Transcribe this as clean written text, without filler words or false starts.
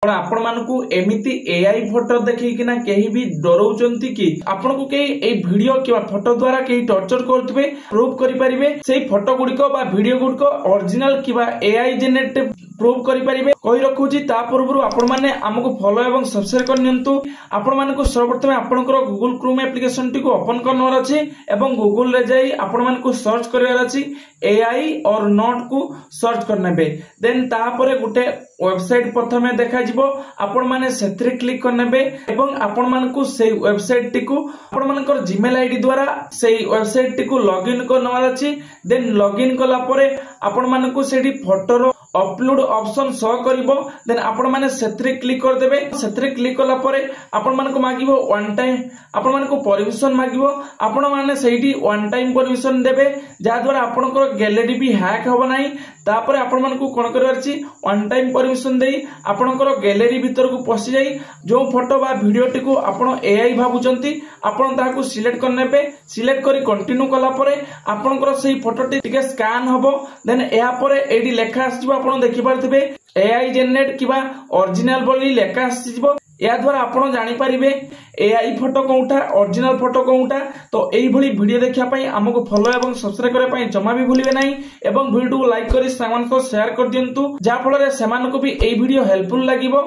आपण मानकु एमिति AI photo देखिकिना केही भी डराउचंती कि आपण को केही ए वीडियो किबा फोटो द्वारा केही टॉर्चर करथिबे प्रूफ करि परिबे सेही फोटो गुडिको बा वीडियो गुडिको ओरिजिनल किबा एआई जनरेटेड प्रूफ करि परिबे कहि रखुची ता पूर्वरु आपण माने हमकु फॉलो एवं सब्सक्राइब कर नियंतु। आपण मानकु सर्वप्रथम आपनकर गूगल क्रोम एप्लीकेशन टी को ओपन करनर अछि एवं गूगल रे जाई आपण मानकु सर्च करबार अछि एआई और नॉट को सर्च करनेबे देन ता परे गुटे वेबसाइट प्रथमे देखा जिवो आपण माने सेथरे क्लिक करनेबे एवं आपण मानकु सेही वेबसाइट टी को आपण मानकर जीमेल आईडी द्वारा सेही वेबसाइट टी को लॉगिन करनर अछि देन लॉगिन कला परे आपण मानकु सेठी फोटोरो अपलोड ऑप्शन शो करिवो देन आपण माने सेथरे क्लिक कर देबे सेथरे क्लिक कला परे आपण मानको मागिवो वन टाइम आपण मानको परमिशन मागिवो आपण माने सेठी वन टाइम परमिशन देबे जा द्वारा आपनकर गैलरी भी हैक होबो नाही तापरे आपण मानको कोन करबार छी वन टाइम परमिशन देई आपनकर गैलरी भीतर को पसि जाई जो फोटो बा वीडियो टी को आपण एआई भाबुचंती आपण ताको सिलेक्ट करनेबे सिलेक्ट करी कंटिन्यू कला परे आपनकर सेही फोटो टी टिके स्कैन होबो देन एया परे एडी लेखा आसीबो आपण देखि पारथिबे एआई जनरेट किबा ओरिजिनल बोली लेखा आसीबो या द्वारा आपण जानि परिबे एआई फोटो कोउटा ओरिजिनल फोटो कोउटा। तो एई भली वीडियो देखिया पई हमको फॉलो एवं सब्सक्राइब करे पई जमा भी भूलिबे नाही एवं वीडियो को लाइक करी सामान को शेयर कर दियंतु जा फल रे सेमान को भी एई वीडियो हेल्पफुल लागिवो।